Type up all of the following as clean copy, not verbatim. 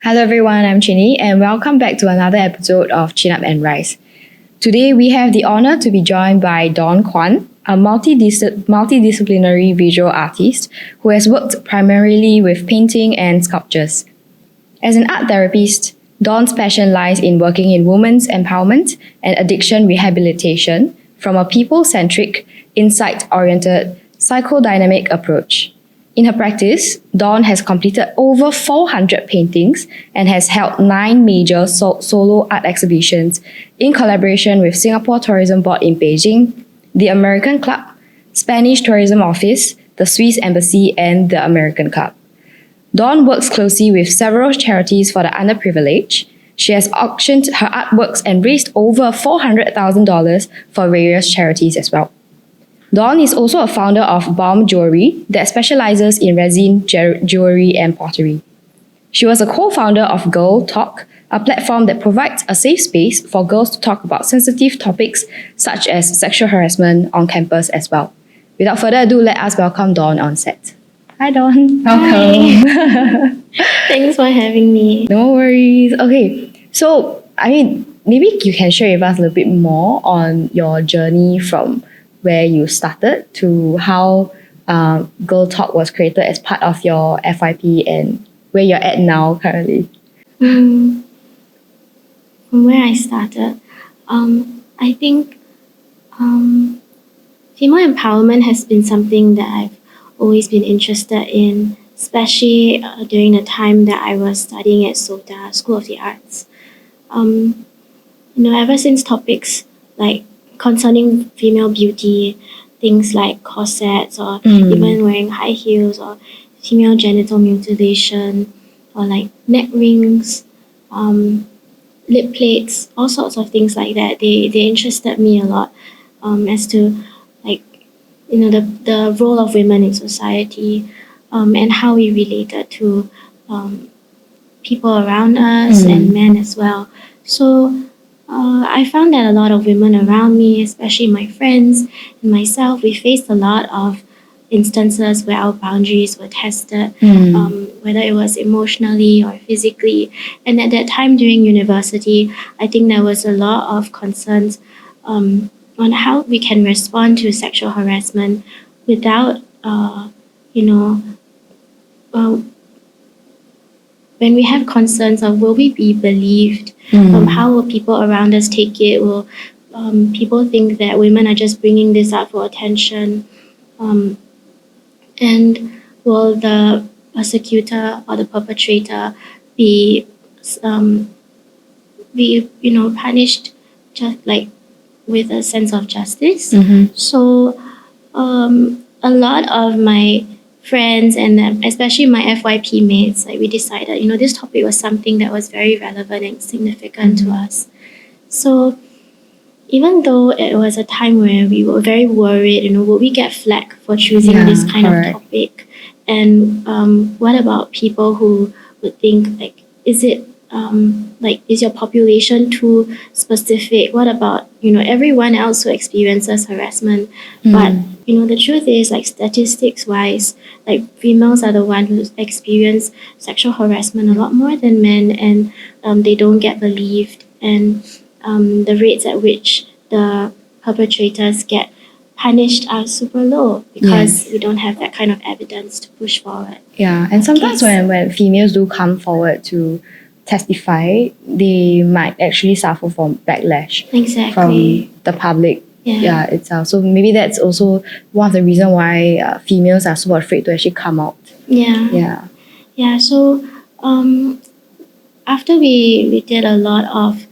Hello everyone, I'm Chinny and welcome back to another episode of Chin Up and Rise. Today we have the honor to be joined by Dawn Kwan, a multidisciplinary visual artist who has worked primarily with painting and sculptures. As an art therapist, Dawn's passion lies in working in women's empowerment and addiction rehabilitation from a people-centric, insight-oriented, psychodynamic approach. In her practice, Dawn has completed over 400 paintings and has held 9 major solo art exhibitions in collaboration with Singapore Tourism Board in Beijing, the American Club, Spanish Tourism Office, the Swiss Embassy, and the American Club. Dawn works closely with several charities for the underprivileged. She has auctioned her artworks and raised over $400,000 for various charities as well. Dawn is also a founder of Bomb Jewellery that specializes in resin, jewellery, and pottery. She was a co-founder of Girl Talk, a platform that provides a safe space for girls to talk about sensitive topics such as sexual harassment on campus as well. Without further ado, let us welcome Dawn on set. Hi Dawn. Welcome. Thanks for having me. No worries. Okay, so maybe you can share with us a little bit more on your journey from where you started to how Girl Talk was created as part of your FYP and where you're at now currently. From where I started, I think female empowerment has been something that I've always been interested in, especially during the time that I was studying at SOTA, School of the Arts. Ever since topics like concerning female beauty, things like corsets or even wearing high heels or female genital mutilation or like neck rings, lip plates, all sorts of things like that. They interested me a lot as to the role of women in society and how we related to people around us and men as well. So I found that a lot of women around me, especially my friends and myself, we faced a lot of instances where our boundaries were tested, whether it was emotionally or physically. And at that time during university, I think there was a lot of concerns on how we can respond to sexual harassment without, when we have concerns of will we be believed, how will people around us take it, will people think that women are just bringing this up for attention, and will the persecutor or the perpetrator be punished just like with a sense of justice. So a lot of my friends and especially my FYP mates, we decided, this topic was something that was very relevant and significant to us. So even though it was a time where we were very worried, would we get flack for choosing this kind of topic? And what about people who would think, is it is your population too specific? What about, everyone else who experiences harassment? But, the truth is, statistics wise, females are the ones who experience sexual harassment a lot more than men, and they don't get believed. And the rates at which the perpetrators get punished are super low because we don't have that kind of evidence to push forward. Yeah, and sometimes when females do come forward to testify, they might actually suffer from backlash from the public itself. So maybe that's also one of the reasons why females are so afraid to actually come out. So after we did a lot of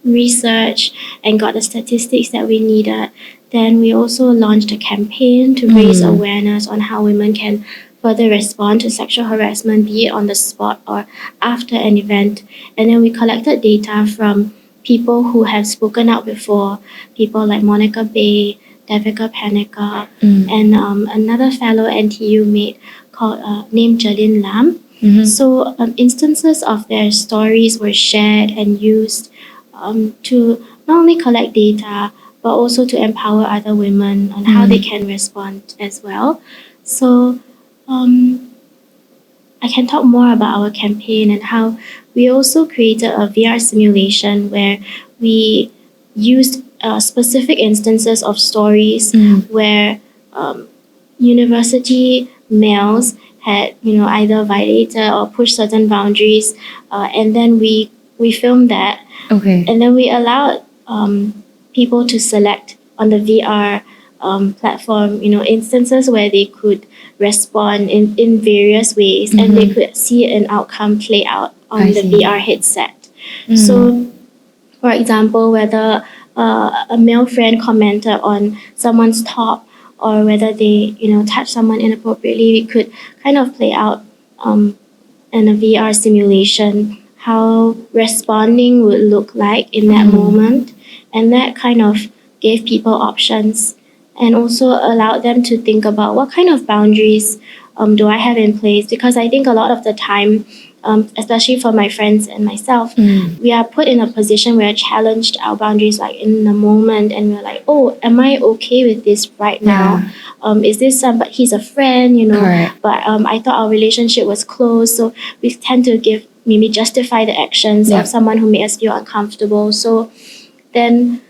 research and got the statistics that we needed, then we also launched a campaign to raise awareness on how women can further respond to sexual harassment, be it on the spot or after an event. And then we collected data from people who have spoken out before, people like Monica Bay, Devika Panika, and another fellow NTU mate named Jalin Lam. So instances of their stories were shared and used to not only collect data, but also to empower other women on how they can respond as well. So I can talk more about our campaign and how we also created a VR simulation where we used specific instances of stories where university males had either violated or pushed certain boundaries, and then we filmed that, Okay. and then we allowed people to select on the VR platform, instances where they could respond in various ways, and they could see an outcome play out on I the see. VR headset. So, for example, whether a male friend commented on someone's top, or whether they touched someone inappropriately, we could kind of play out in a VR simulation how responding would look like in that moment, and that kind of gave people options and also allowed them to think about what kind of boundaries do I have in place, because I think a lot of the time, especially for my friends and myself, we are put in a position where challenged our boundaries like in the moment, and we're like, oh, am I okay with this right now? Is this somebody, he's a friend, Correct. but I thought our relationship was close, so we tend to maybe justify the actions of someone who made us feel uncomfortable. So then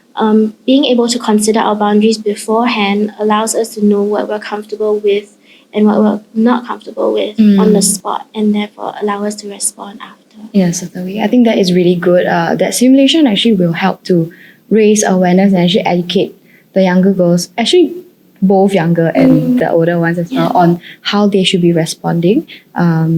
being able to consider our boundaries beforehand allows us to know what we're comfortable with and what we're not comfortable with on the spot, and therefore allow us to respond after. Yeah, certainly. I think that is really good. That simulation actually will help to raise awareness and actually educate the younger girls, actually both younger and the older ones as well, on how they should be responding,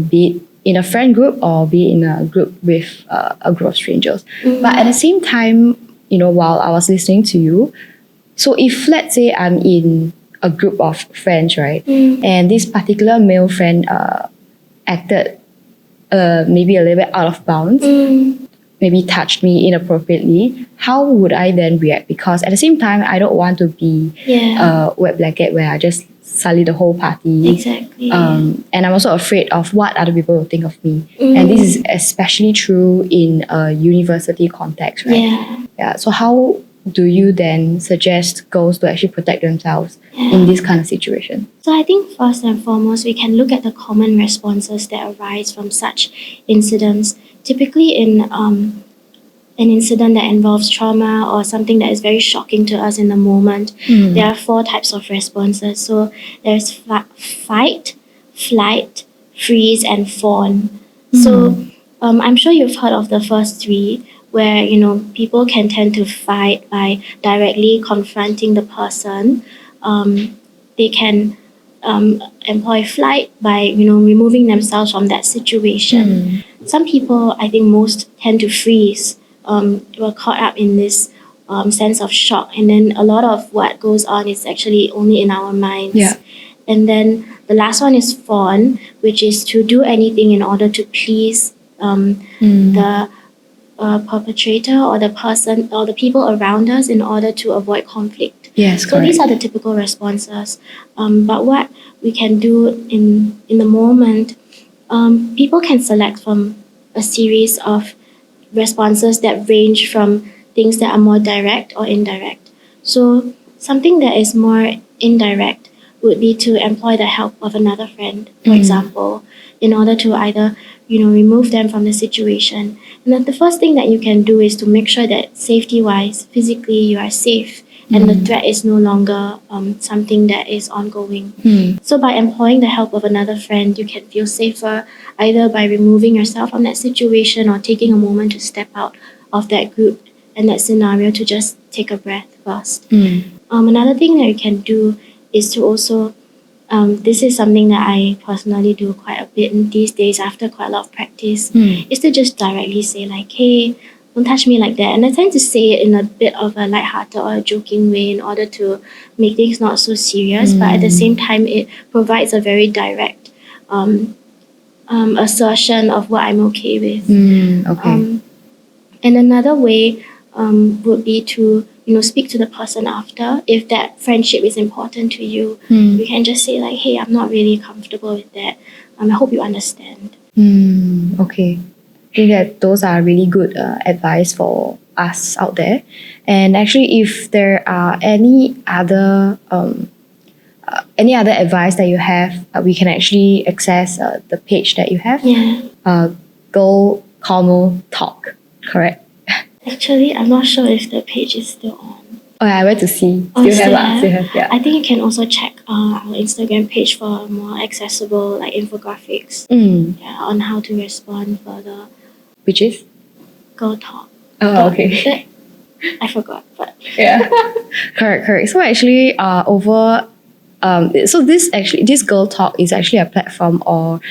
be it in a friend group or be it in a group with a group of strangers. But at the same time, while I was listening to you, so if let's say I'm in a group of friends, right, and this particular male friend acted maybe a little bit out of bounds, maybe touched me inappropriately, how would I then react? Because at the same time, I don't want to be a wet blanket where I just sully the whole party. Exactly. And I'm also afraid of what other people will think of me. And this is especially true in a university context, right? Yeah. So how do you then suggest girls to actually protect themselves in this kind of situation? So I think first and foremost, we can look at the common responses that arise from such incidents. Typically in an incident that involves trauma or something that is very shocking to us in the moment, there are 4 types of responses. So there's fight, flight, freeze, and fawn. So I'm sure you've heard of the first 3, where people can tend to fight by directly confronting the person. They can employ flight by removing themselves from that situation. Some people, I think most, tend to freeze. We're caught up in this sense of shock, and then a lot of what goes on is actually only in our minds. And then the last one is fawn, which is to do anything in order to please the perpetrator or the person or the people around us in order to avoid conflict. Yes, so these are the typical responses. But what we can do in the moment, people can select from a series of responses that range from things that are more direct or indirect. So something that is more indirect would be to employ the help of another friend, for example, in order to either remove them from the situation. And then the first thing that you can do is to make sure that safety-wise, physically, you are safe and the threat is no longer something that is ongoing. So by employing the help of another friend, you can feel safer either by removing yourself from that situation or taking a moment to step out of that group and that scenario to just take a breath first. Another thing that you can do is to also this is something that I personally do quite a bit these days after quite a lot of practice, is to just directly say like, hey, don't touch me like that. And I tend to say it in a bit of a lighthearted or a joking way in order to make things not so serious, but at the same time it provides a very direct assertion of what I'm okay with. And another way would be to speak to the person after. If that friendship is important to you, you can just say like, hey, I'm not really comfortable with that. I hope you understand. Okay. I think that those are really good advice for us out there. And actually, if there are any other any other advice that you have, we can actually access the page that you have. Girl Cornwall Talk, correct? Actually, I'm not sure if the page is still on. Oh, yeah, I went to see. Oh, Still have, yeah. I think you can also check our Instagram page for more accessible like infographics on how to respond further. Which is? Girl Talk. Oh, okay. I forgot, but yeah. Correct. So actually, this Girl Talk is actually a platform or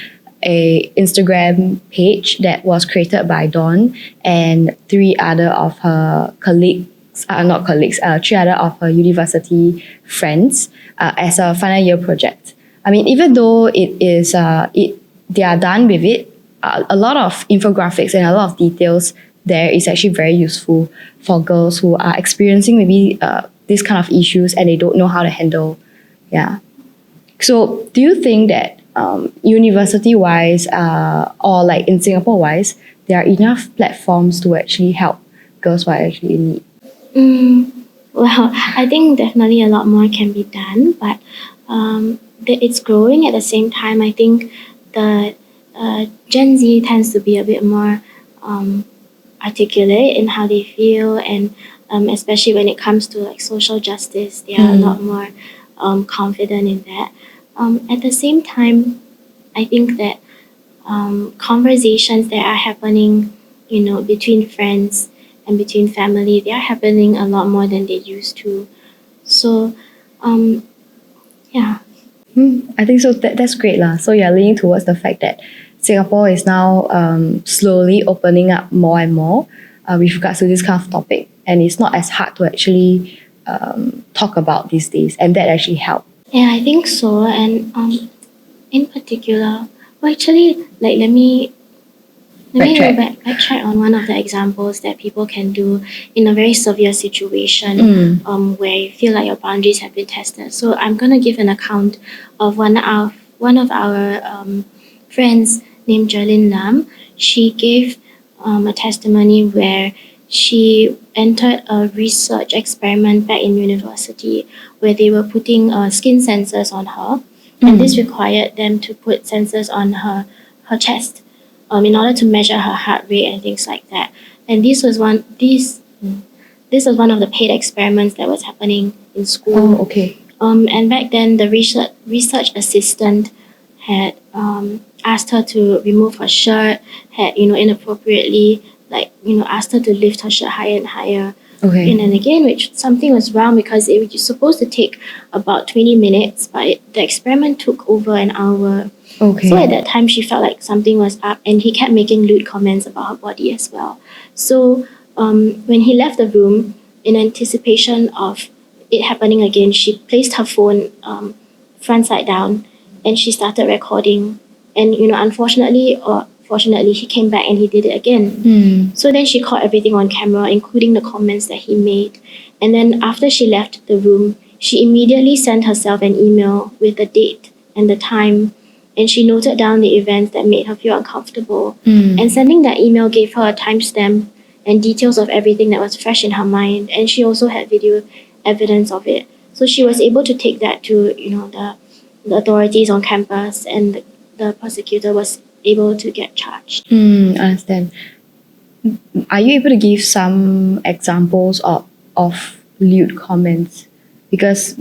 a Instagram page that was created by Dawn and three other of her three other of her university friends as a final year project. I mean, even though they are done with it, a lot of infographics and a lot of details there is actually very useful for girls who are experiencing maybe these kind of issues and they don't know how to handle. Yeah. So do you think that university-wise or like in Singapore-wise, there are enough platforms to actually help girls who are actually in need? Well, I think definitely a lot more can be done, but it's growing at the same time. I think the Gen Z tends to be a bit more articulate in how they feel, and especially when it comes to like social justice, they are a lot more confident in that. At the same time, I think that conversations that are happening, between friends and between family, they are happening a lot more than they used to. So, yeah. I think so. That's great lah. So you're leaning towards the fact that Singapore is now slowly opening up more and more with regards to this kind of topic, and it's not as hard to actually talk about these days, and that actually helped. Yeah, I think so. And in particular, well, actually, like let me backtrack on one of the examples that people can do in a very severe situation where you feel like your boundaries have been tested. So I'm gonna give an account of one of our friends named Jerlyn Lam. She gave a testimony where she entered a research experiment back in university where they were putting skin sensors on her, and this required them to put sensors on her chest in order to measure her heart rate and things like that. And this was one of the paid experiments that was happening in school. Oh, okay. And back then, the research assistant had asked her to remove her shirt, had inappropriately asked her to lift her shirt higher and higher. Okay. Again and again, which something was wrong because it was supposed to take about 20 minutes, but the experiment took over an hour. Okay. So at that time, she felt like something was up, and he kept making lewd comments about her body as well. So when he left the room, in anticipation of it happening again, she placed her phone front side down, and she started recording. And unfortunately or fortunately, he came back and he did it again. So then she caught everything on camera, including the comments that he made. And then after she left the room, she immediately sent herself an email with the date and the time, and she noted down the events that made her feel uncomfortable. And sending that email gave her a timestamp and details of everything that was fresh in her mind, and she also had video evidence of it. So she was able to take that to the authorities on campus, and the prosecutor was able to get charged. I understand. Are you able to give some examples of lewd comments? Because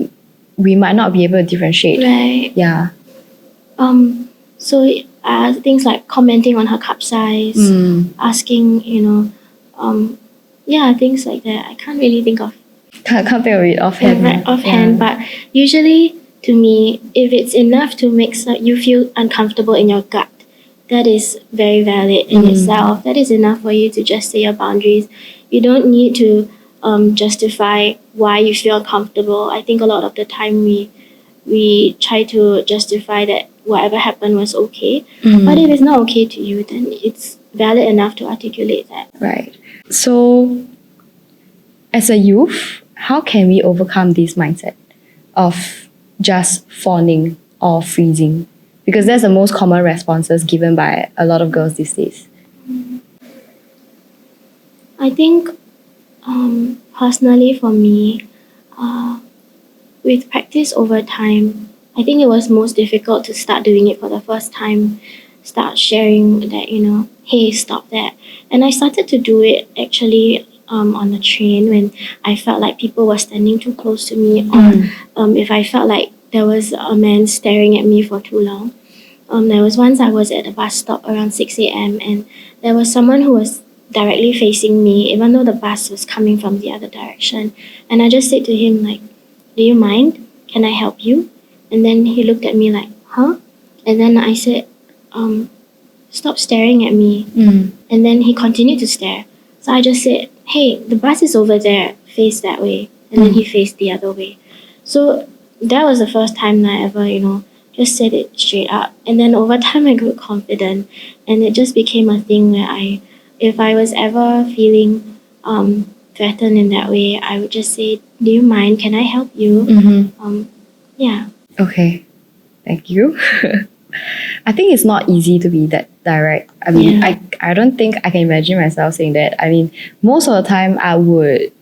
we might not be able to differentiate. Right. Yeah. So things like commenting on her cup size, asking, things like that. I can't really think of. Can't think of it offhand. But usually, to me, if it's enough to make you feel uncomfortable in your gut, that is very valid in itself. That is enough for you to just say your boundaries. You don't need to justify why you feel uncomfortable. I think a lot of the time we try to justify that whatever happened was okay. But if it's not okay to you, then it's valid enough to articulate that. Right. So, as a youth, how can we overcome this mindset of just fawning or freezing? Because that's the most common responses given by a lot of girls these days. I think, personally for me, with practice over time, I think it was most difficult to start doing it for the first time, start sharing that, hey, stop that. And I started to do it actually on the train when I felt like people were standing too close to me, or if I felt like there was a man staring at me for too long. There was once I was at a bus stop around 6 a.m. and there was someone who was directly facing me, even though the bus was coming from the other direction. And I just said to him, like, do you mind? Can I help you? And then he looked at me like, huh? And then I said, stop staring at me. And then he continued to stare. So I just said, hey, the bus is over there, face that way. And then he faced the other way. So that was the first time that I ever, just said it straight up. And then over time I grew confident, and it just became a thing where if I was ever feeling threatened in that way, I would just say, do you mind? Can I help you? Yeah. Okay, thank you. I think it's not easy to be that direct. I mean, I don't think I can imagine myself saying that. I mean, most of the time I would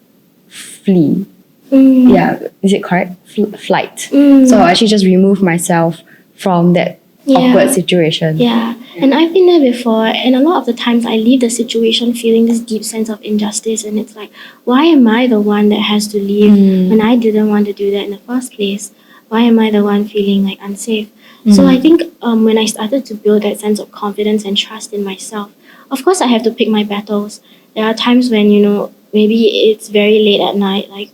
flee. Yeah, is it correct? Flight. So I actually just remove myself from that awkward situation. Yeah, and I've been there before, and a lot of the times I leave the situation feeling this deep sense of injustice, and it's like, why am I the one that has to leave when I didn't want to do that in the first place? Why am I the one feeling like unsafe? So I think when I started to build that sense of confidence and trust in myself, of course I have to pick my battles. There are times when, maybe it's very late at night, like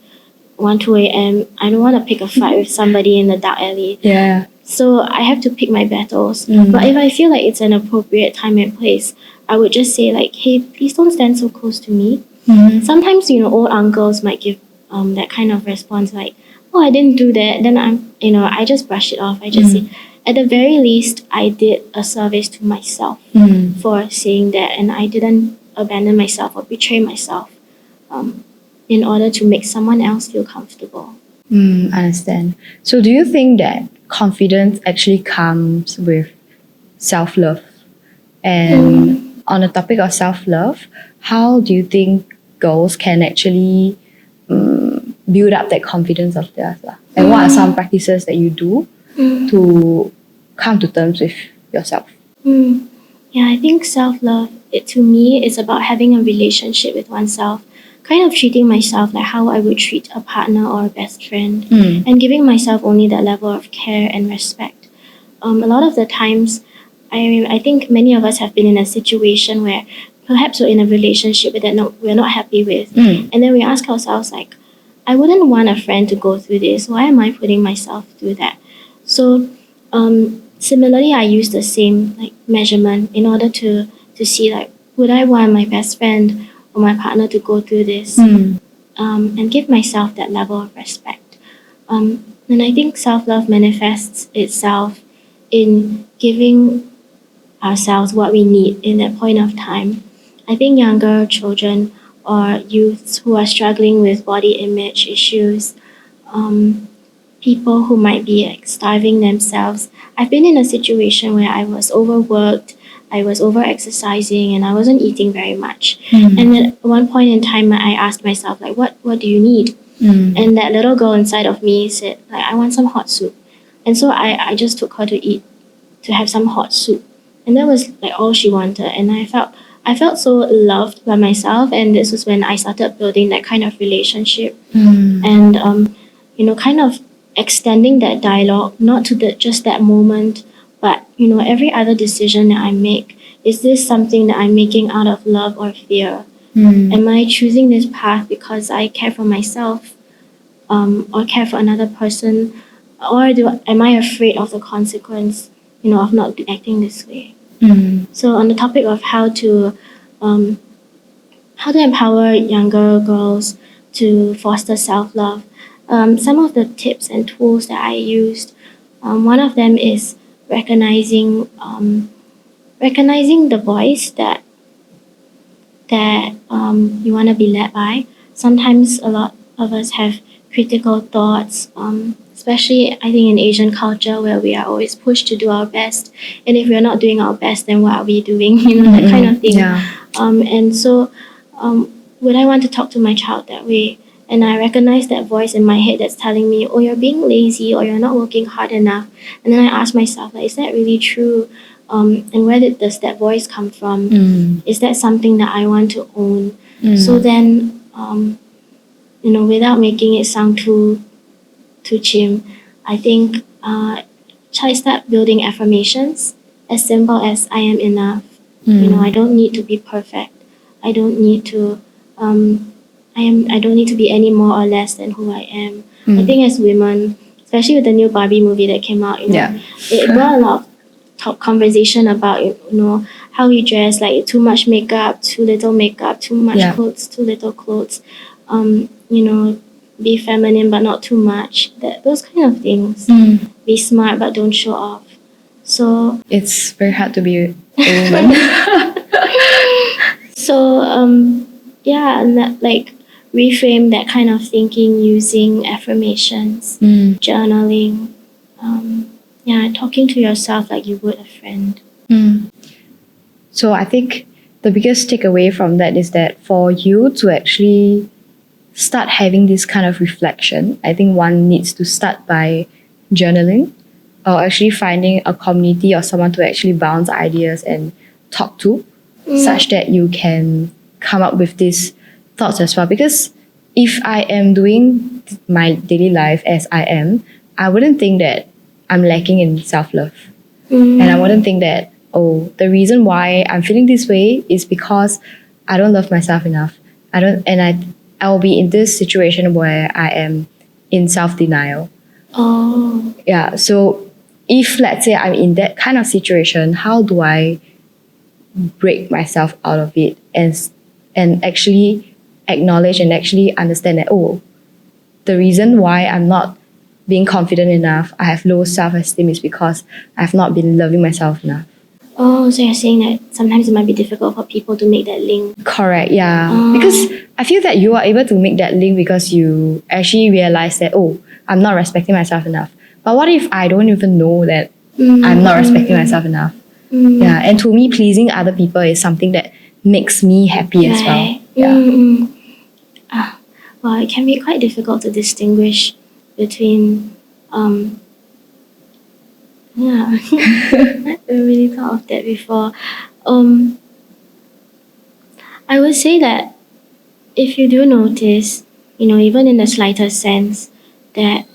1, 2 a.m. I don't want to pick a fight with somebody in the dark alley. Yeah. So I have to pick my battles. But if I feel like it's an appropriate time and place, I would just say like, hey, please don't stand so close to me. Sometimes, old uncles might give that kind of response like, oh, I didn't do that. Then I just brush it off. I just say, at the very least, I did a service to myself for saying that, and I didn't abandon myself or betray myself in order to make someone else feel comfortable. Understand. So do you think that confidence actually comes with self-love? And on the topic of self-love, how do you think girls can actually build up that confidence of theirs? And what are some practices that you do to come to terms with yourself? Yeah, I think self-love, to me, is about having a relationship with oneself, kind of treating myself like how I would treat a partner or a best friend, and giving myself only that level of care and respect. A lot of the times, I think many of us have been in a situation where perhaps we're in a relationship that we're not happy with, and then we ask ourselves like, I wouldn't want a friend to go through this. Why am I putting myself through that? So similarly, I use the same measurement in order to see like, would I want my best friend or my partner to go through this, and give myself that level of respect. And I think self-love manifests itself in giving ourselves what we need in that point of time. I think younger children or youths who are struggling with body image issues, people who might be starving themselves. I've been in a situation where I was overworked, I was over-exercising, and I wasn't eating very much. And at one point in time, I asked myself, like, what do you need? And that little girl inside of me said, like, I want some hot soup. And so I just took her to have some hot soup. And that was like all she wanted. And I felt so loved by myself. And this was when I started building that kind of relationship. And, kind of extending that dialogue, not to just that moment, but, every other decision that I make, is this something that I'm making out of love or fear? Am I choosing this path because I care for myself, or care for another person? Or am I afraid of the consequence, of not acting this way? So on the topic of how to empower younger girls to foster self-love, some of the tips and tools that I used, one of them is recognizing the voice that you want to be led by. Sometimes a lot of us have critical thoughts, especially I think in Asian culture where we are always pushed to do our best, and if we're not doing our best, then what are we doing? That kind of thing. And so would I want to talk to my child that way? and I recognize that voice in my head that's telling me, oh, you're being lazy or you're not working hard enough. And then I ask myself, like, is that really true? And where does that voice come from? Is that something that I want to own? So then, without making it sound too chim, I think try start building affirmations as simple as I am enough. I don't need to be perfect. I don't need to I don't need to be any more or less than who I am. I think as women, especially with the new Barbie movie that came out, it brought a lot of top conversation about how we dress, like too much makeup, too little makeup, too much clothes, too little clothes. Be feminine but not too much. Those kind of things. Be smart but don't show off. So it's very hard to be a woman. So and that, like, reframe that kind of thinking using affirmations, journaling, talking to yourself like you would a friend. So I think the biggest takeaway from that is that for you to actually start having this kind of reflection, I think one needs to start by journaling, or actually finding a community or someone to actually bounce ideas and talk to, such that you can come up with these thoughts as well. Because if I am doing my daily life as I am, I wouldn't think that I'm lacking in self-love. And I wouldn't think that, the reason why I'm feeling this way is because I don't love myself enough. I will be in this situation where I am in self-denial. Yeah, so if let's say I'm in that kind of situation, how do I break myself out of it and actually acknowledge and actually understand that, the reason why I'm not being confident enough, I have low self-esteem, is because I've not been loving myself enough. So you're saying that sometimes it might be difficult for people to make that link. Correct, yeah. Because I feel that you are able to make that link because you actually realize that, I'm not respecting myself enough. But what if I don't even know that I'm not respecting myself enough? Yeah, and to me, pleasing other people is something that makes me happy as well. Yeah. Well, it can be quite difficult to distinguish between I haven't really thought of that before. I would say that if you do notice, even in the slightest sense, that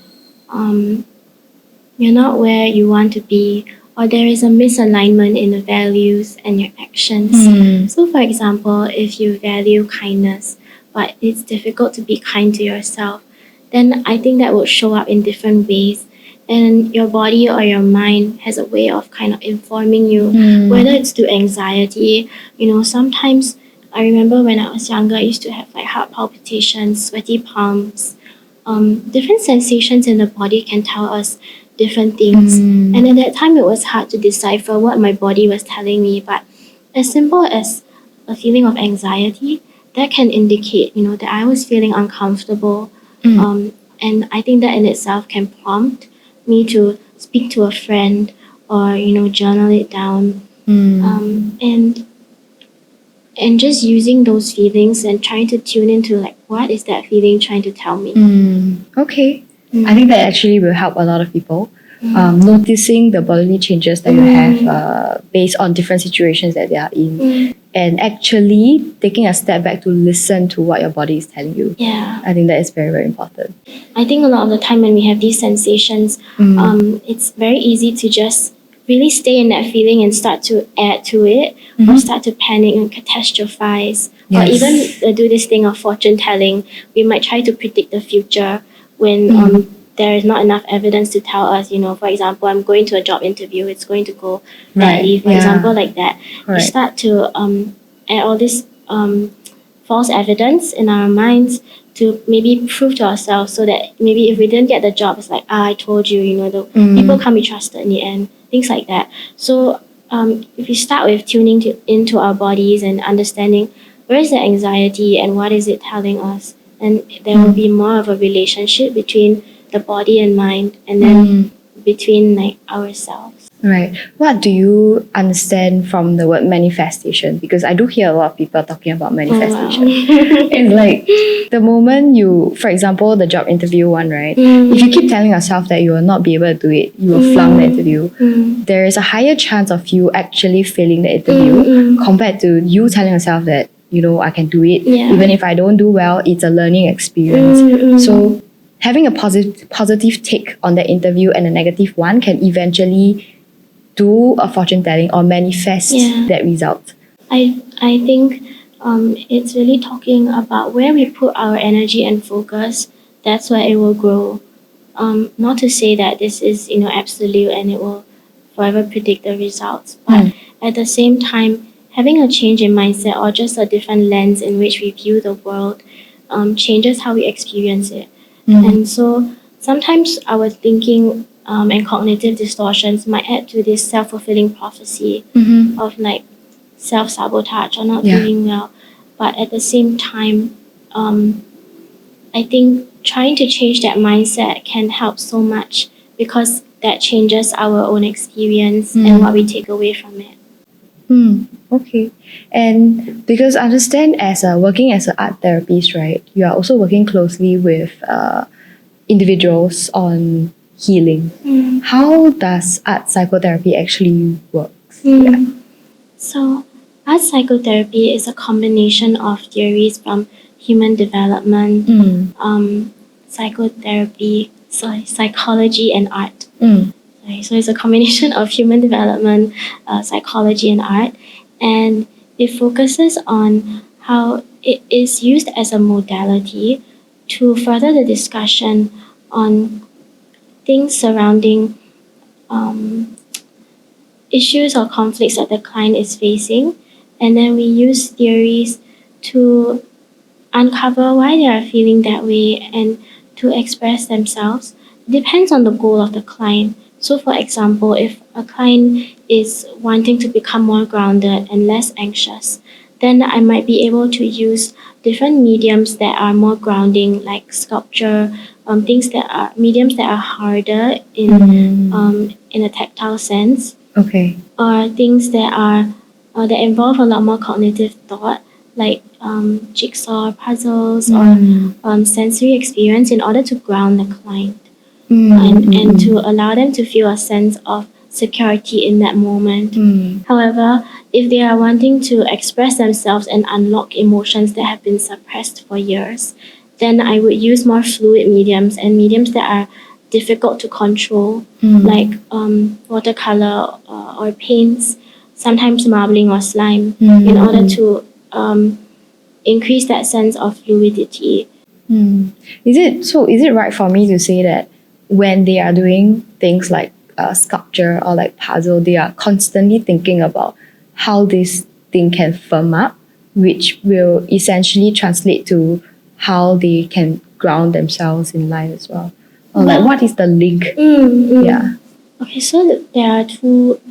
you're not where you want to be, or there is a misalignment in the values and your actions. So for example, if you value kindness, but it's difficult to be kind to yourself, then I think that will show up in different ways. And your body or your mind has a way of kind of informing you, whether it's through anxiety. Sometimes I remember when I was younger, I used to have like heart palpitations, sweaty palms. Different sensations in the body can tell us different things. And at that time, it was hard to decipher what my body was telling me. But as simple as a feeling of anxiety, that can indicate, that I was feeling uncomfortable. And I think that in itself can prompt me to speak to a friend or, journal it down. And just using those feelings and trying to tune into, like, what is that feeling trying to tell me? Okay. I think that actually will help a lot of people. Noticing the bodily changes that you have based on different situations that they are in, and actually taking a step back to listen to what your body is telling you. I think that is very, very important. I think a lot of the time when we have these sensations, it's very easy to just really stay in that feeling and start to add to it, or start to panic and catastrophize, or even do this thing of fortune telling. We might try to predict the future when there is not enough evidence to tell us, for example, I'm going to a job interview, it's going to go badly, for example, like that. We start to add all this false evidence in our minds to maybe prove to ourselves, so that maybe if we didn't get the job, it's like, I told you, the people can't be trusted in the end, things like that. So if we start with tuning into our bodies and understanding where is the anxiety and what is it telling us, and there will be more of a relationship between the body and mind, and then between, like, ourselves. Right. What do you understand from the word manifestation? Because I do hear a lot of people talking about manifestation. It's like the moment you, for example, the job interview one, right? If you keep telling yourself that you will not be able to do it, you will flunk the interview, there is a higher chance of you actually failing the interview compared to you telling yourself that, you know, I can do it. Yeah. Even if I don't do well, it's a learning experience. So having a positive take on the interview and a negative one can eventually do a fortune telling or manifest that result. I think it's really talking about where we put our energy and focus. That's where it will grow. Not to say that this is absolute and it will forever predict the results, but at the same time, having a change in mindset or just a different lens in which we view the world changes how we experience it. And so sometimes our thinking and cognitive distortions might add to this self-fulfilling prophecy of like self-sabotage or not doing well. But at the same time, I think trying to change that mindset can help so much because that changes our own experience and what we take away from it. Okay. And because I understand as working as an art therapist, right, you are also working closely with individuals on healing. How does art psychotherapy actually work? So art psychotherapy is a combination of theories from human development, psychology and art. So it's a combination of human development, psychology and art, and it focuses on how it is used as a modality to further the discussion on things surrounding issues or conflicts that the client is facing, and then we use theories to uncover why they are feeling that way and to express themselves. It depends on the goal of the client. So for example, if a client is wanting to become more grounded and less anxious, then I might be able to use different mediums that are more grounding, like sculpture, mediums that are harder in a tactile sense. Okay. Or things that are that involve a lot more cognitive thought, like jigsaw puzzles or sensory experience, in order to ground the client and to allow them to feel a sense of security in that moment. However, if they are wanting to express themselves and unlock emotions that have been suppressed for years, then I would use more fluid mediums and mediums that are difficult to control, like watercolor or paints, sometimes marbling or slime, in order to increase that sense of fluidity. Is it right for me to say that when they are doing things like sculpture or like puzzle, they are constantly thinking about how this thing can firm up, which will essentially translate to how they can ground themselves in life as well? Or like what is the link? Yeah. Okay, so there are two.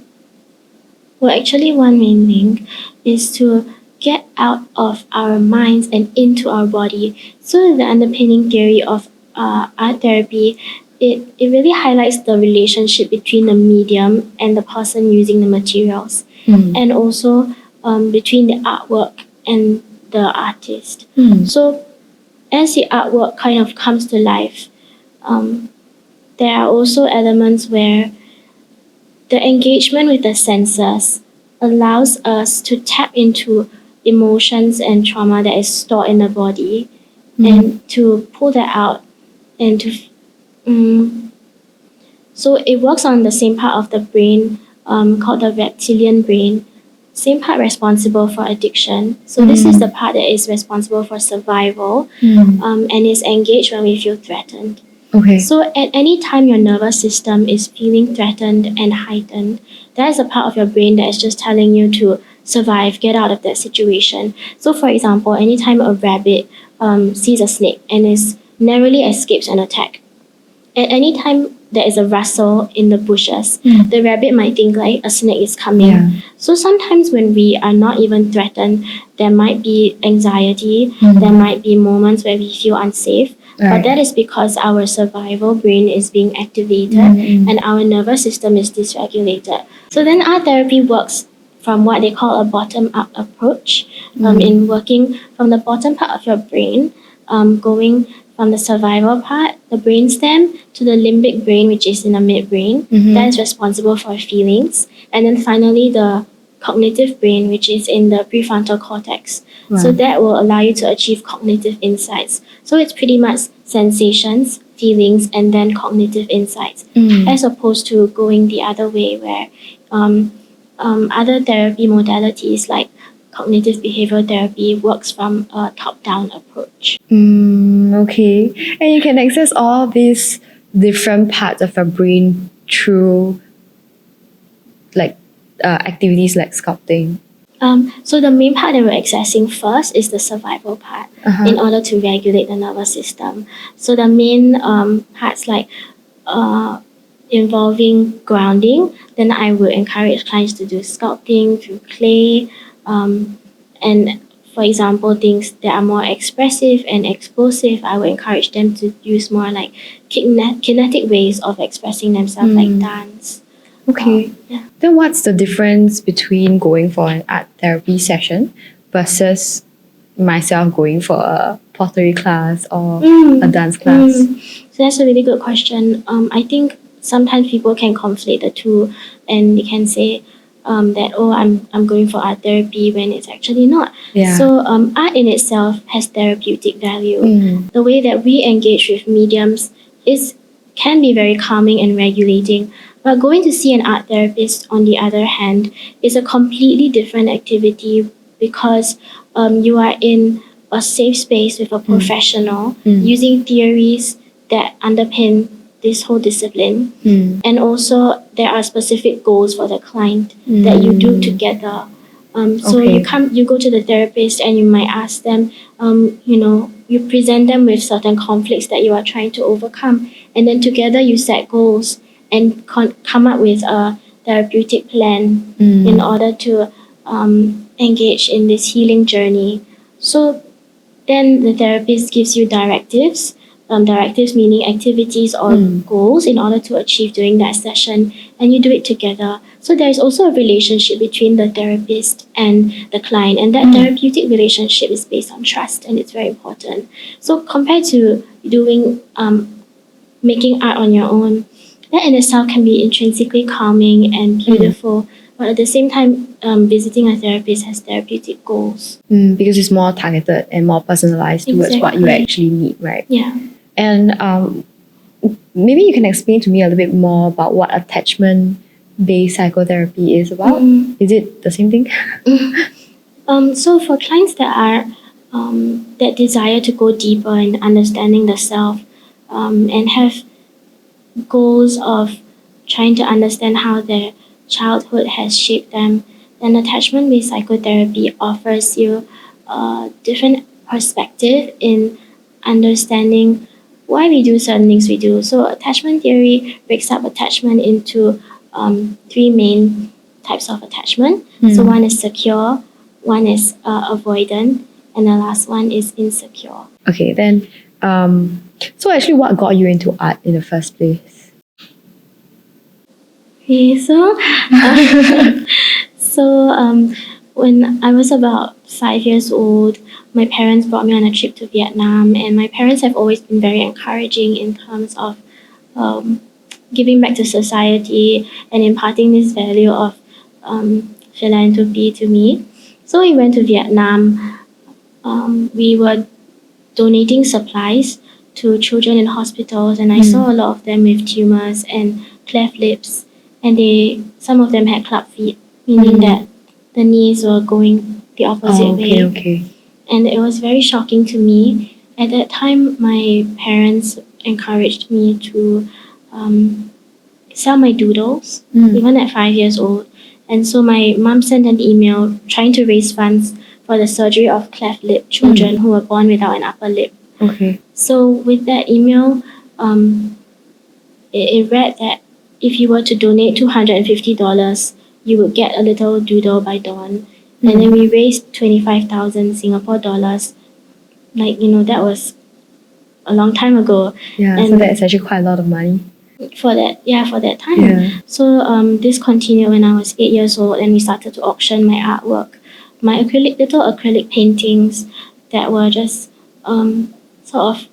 Well, actually, one main link is to get out of our minds and into our body. So the underpinning theory of art therapy, it really highlights the relationship between the medium and the person using the materials, and also between the artwork and the artist. So as the artwork kind of comes to life, there are also elements where the engagement with the senses allows us to tap into emotions and trauma that is stored in the body and to pull that out and to so it works on the same part of the brain called the reptilian brain, same part responsible for addiction. So this is the part that is responsible for survival and is engaged when we feel threatened. Okay. So at any time your nervous system is feeling threatened and heightened, that is a part of your brain that is just telling you to survive, get out of that situation. So for example, anytime a rabbit sees a snake and narrowly escapes an attack, at any time there is a rustle in the bushes, the rabbit might think like a snake is coming. So sometimes when we are not even threatened, there might be anxiety, there might be moments where we feel unsafe, But that is because our survival brain is being activated and our nervous system is dysregulated. So then art therapy works from what they call a bottom-up approach, in working from the bottom part of your brain, going from the survival part, the brainstem, to the limbic brain, which is in the midbrain, that is responsible for feelings, and then finally the cognitive brain, which is in the prefrontal cortex. So that will allow you to achieve cognitive insights. So it's pretty much sensations, feelings, and then cognitive insights, as opposed to going the other way where other therapy modalities like cognitive behavioral therapy works from a top-down approach. Okay. And you can access all these different parts of your brain through like activities like sculpting. So the main part that we're accessing first is the survival part in order to regulate the nervous system. So the main parts like involving grounding, then I would encourage clients to do sculpting through clay, and for example, things that are more expressive and explosive, I would encourage them to use more like kinetic ways of expressing themselves, like dance. Okay. Then what's the difference between going for an art therapy session versus myself going for a pottery class or a dance class? So that's a really good question. I think sometimes people can conflate the two, and they can say that, oh, I'm going for art therapy, when it's actually not. So art in itself has therapeutic value. The way that we engage with mediums can be very calming and regulating. But going to see an art therapist, on the other hand, is a completely different activity, because you are in a safe space with a professional using theories that underpin this whole discipline. And also there are specific goals for the client that you do together. So you go to the therapist and you might ask them, you present them with certain conflicts that you are trying to overcome, and then together you set goals and come up with a therapeutic plan in order to engage in this healing journey. So then the therapist gives you directives, directives meaning activities or goals in order to achieve during that session, and you do it together. So there is also a relationship between the therapist and the client, and that therapeutic relationship is based on trust, and it's very important. So compared to doing making art on your own, that in itself can be intrinsically calming and beautiful, but at the same time, visiting a therapist has therapeutic goals. Because it's more targeted and more personalized towards what you actually need, right? Yeah. And maybe you can explain to me a little bit more about what attachment-based psychotherapy is about. Is it the same thing? So for clients that are that desire to go deeper in understanding the self, and have goals of trying to understand how their childhood has shaped them, then attachment-based psychotherapy offers you a different perspective in understanding why we do certain things we do. So attachment theory breaks up attachment into three main types of attachment. So one is secure, one is avoidant, and the last one is insecure. Okay, then so actually what got you into art in the first place? Okay, so when I was about 5 years old, my parents brought me on a trip to Vietnam, and my parents have always been very encouraging in terms of giving back to society and imparting this value of philanthropy to me. So we went to Vietnam. We were donating supplies to children in hospitals, and I saw a lot of them with tumors and cleft lips, and some of them had club feet, meaning that the knees were going the opposite way. Okay. And it was very shocking to me. At that time, my parents encouraged me to sell my doodles, even at 5 years old. And so my mom sent an email trying to raise funds for the surgery of cleft lip children who were born without an upper lip. Okay. So with that email, it read that if you were to donate $250, you would get a little doodle by Dawn. And then we raised 25,000 Singapore dollars. That was a long time ago. Yeah, so And that's actually quite a lot of money. for that time. Yeah. So this continued when I was 8 years old, and we started to auction my artwork, my little acrylic paintings that were just sort of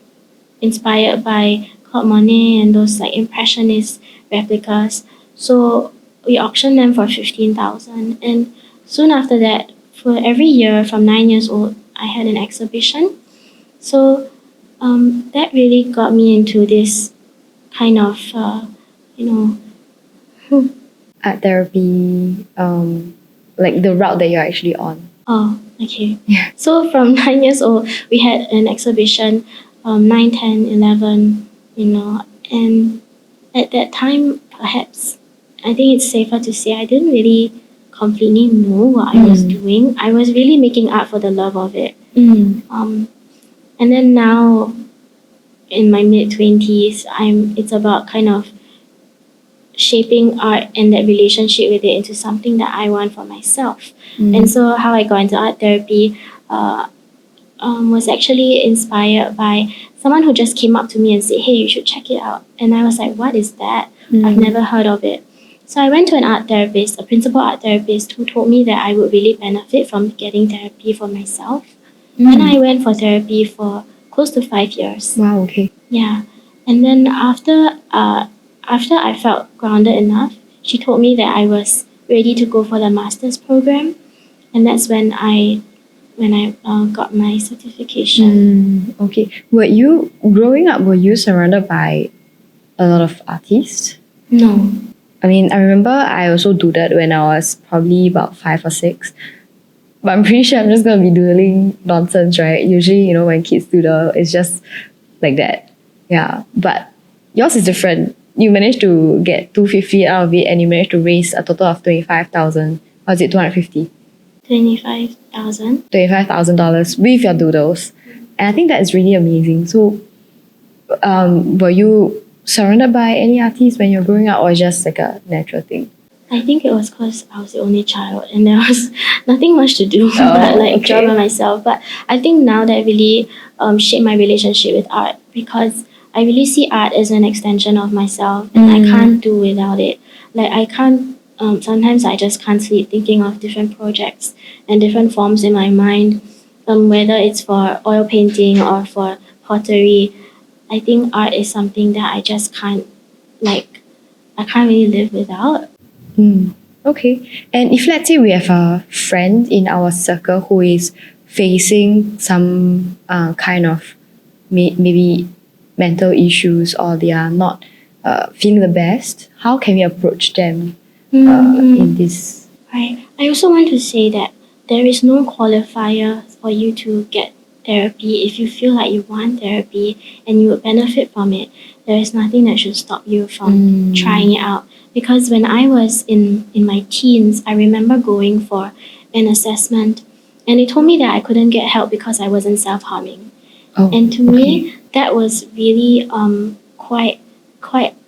inspired by Claude Monet and those like impressionist replicas. So we auctioned them for 15,000, and soon after that, for every year from 9 years old, I had an exhibition. So that really got me into this kind of you know Art therapy, like the route that you're actually on. oh, okay. Yeah. So from 9 years old, we had an exhibition, 9, 10, 11, and at that time, perhaps, I think it's safer to say I didn't really completely know what I was doing. I was really making art for the love of it. And then now, in my mid-20s, it's about kind of shaping art and that relationship with it into something that I want for myself. And so how I got into art therapy was actually inspired by someone who just came up to me and said, hey, you should check it out. And I was like, what is that? I've never heard of it. So I went to an art therapist, a principal art therapist, who told me that I would really benefit from getting therapy for myself. And I went for therapy for close to 5 years. Wow, okay. Yeah. And then after I felt grounded enough, she told me that I was ready to go for the master's program, and that's when I got my certification. Okay. Growing up, were you surrounded by a lot of artists? No. I mean, I remember I also doodled when I was probably about 5 or 6. But I'm pretty sure I'm just going to be doodling nonsense, right? Usually, when kids doodle, it's just like that. Yeah. But yours is different. You managed to get 250 out of it, and you managed to raise a total of 25,000. Or is it 250? 25,000. $25,000 with your doodles. And I think that is really amazing. So, were you surrounded by any artists when you were growing up, or just like a natural thing? I think it was because I was the only child and there was nothing much to do but draw by myself. But I think now that really shaped my relationship with art, because I really see art as an extension of myself, and I can't do without it. Like I can't, sometimes I just can't sleep thinking of different projects and different forms in my mind, whether it's for oil painting or for pottery. I think art is something that I just can't, I can't really live without. Okay. And if let's say we have a friend in our circle who is facing some kind of maybe mental issues, or they are not feeling the best, how can we approach them in this? Right. I also want to say that there is no qualifier for you to get therapy. If you feel like you want therapy and you would benefit from it, there is nothing that should stop you from trying it out. Because when I was in my teens, I remember going for an assessment, and they told me that I couldn't get help because I wasn't self-harming. And to me, that was really quite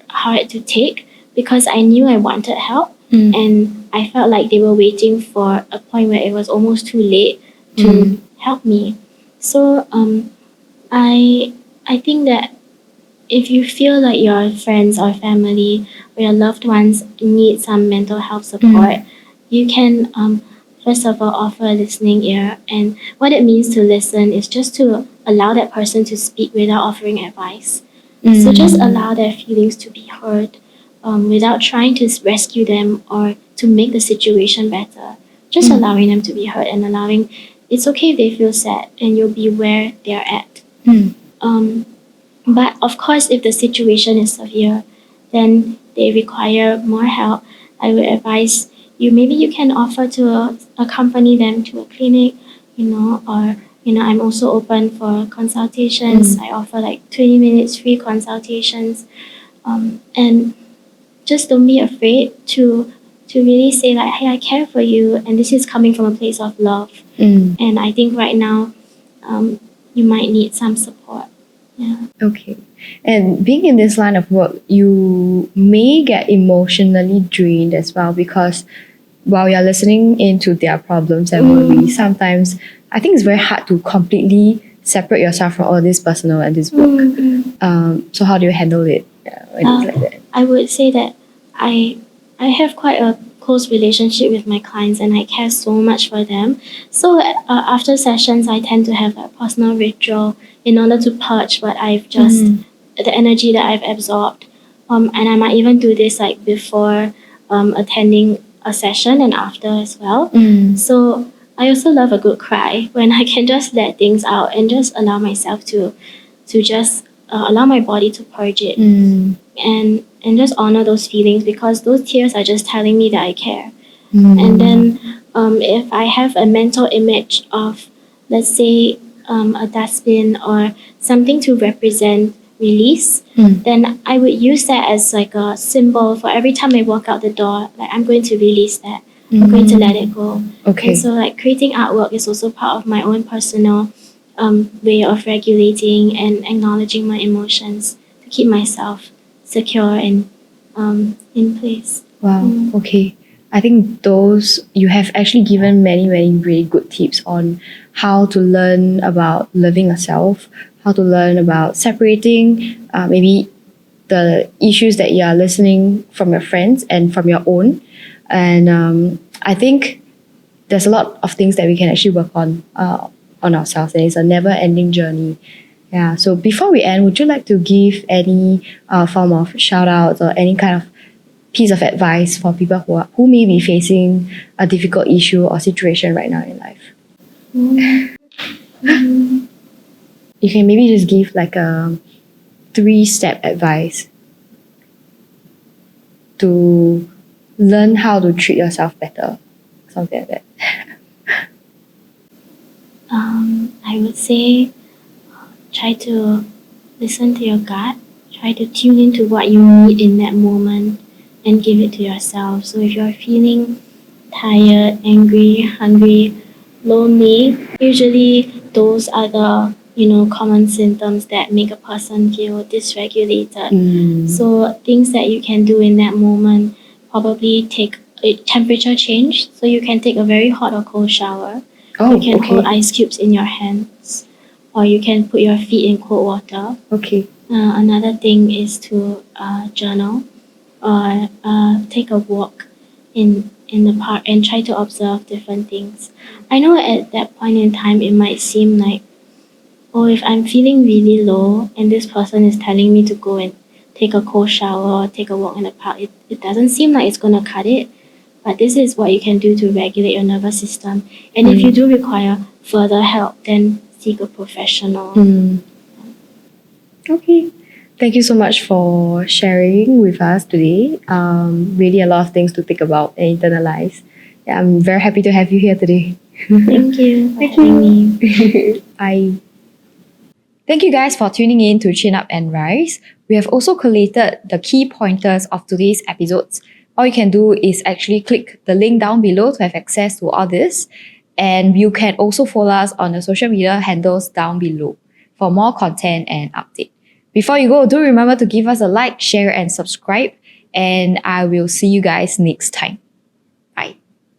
hard to take, because I knew I wanted help, and I felt like they were waiting for a point where it was almost too late to help me. So I think that if you feel like your friends or family or your loved ones need some mental health support, you can first of all offer a listening ear. And what it means to listen is just to allow that person to speak without offering advice. So just allow their feelings to be heard, without trying to rescue them or to make the situation better. Just allowing them to be heard, and allowing it's okay if they feel sad, and you'll be where they're at. But of course, if the situation is severe, then they require more help. I would advise you, maybe you can offer to accompany them to a clinic, or I'm also open for consultations. I offer 20 minutes free consultations, and just don't be afraid to really say hey, I care for you, and this is coming from a place of love. And I think right now, you might need some support. Yeah. Okay. And being in this line of work, you may get emotionally drained as well, because while you're listening into their problems and worries, sometimes I think it's very hard to completely separate yourself from all this personal and this work. So how do you handle it when it's like that? I would say that I have quite a close relationship with my clients and I care so much for them. So after sessions, I tend to have a personal ritual in order to purge what I've just, the energy that I've absorbed. And I might even do this like before attending a session and after as well. So I also love a good cry when I can just let things out and just allow myself to just allow my body to purge it and just honor those feelings, because those tears are just telling me that I care. And then if I have a mental image of, let's say, a dustbin or something to represent release, then I would use that as like a symbol for every time I walk out the door, like I'm going to release that. I'm going to let it go. Okay. And so like creating artwork is also part of my own personal way of regulating and acknowledging my emotions to keep myself secure and in place. Wow. Okay. I think you have actually given many, many really good tips on how to learn about loving yourself, how to learn about separating maybe the issues that you are listening from your friends and from your own. And I think there's a lot of things that we can actually work on ourselves, and it's a never-ending journey. Yeah. So before we end, would you like to give any form of shout outs or any kind of piece of advice for people who may be facing a difficult issue or situation right now in life? You can maybe just give like a 3-step advice to learn how to treat yourself better, something like that. I would say try to listen to your gut, try to tune into what you need in that moment and give it to yourself. So if you're feeling tired, angry, hungry, lonely, usually those are the common symptoms that make a person feel dysregulated. So things that you can do in that moment, probably take a temperature change. So you can take a very hot or cold shower. You can hold ice cubes in your hands, or you can put your feet in cold water. Okay. Another thing is to journal or take a walk in the park and try to observe different things. I know at that point in time it might seem like, oh, if I'm feeling really low and this person is telling me to go and take a cold shower or take a walk in the park, it doesn't seem like it's going to cut it. But this is what you can do to regulate your nervous system. And if you do require further help, then seek a professional. Okay. Thank you so much for sharing with us today. Really a lot of things to think about and internalize. Yeah, I'm very happy to have you here today. Thank you for having me. Bye. Thank you guys for tuning in to Chin Up and Rise. We have also collated the key pointers of today's episodes. All you can do is actually click the link down below to have access to all this. And you can also follow us on the social media handles down below for more content and update. Before you go, do remember to give us a like, share, and subscribe. And I will see you guys next time.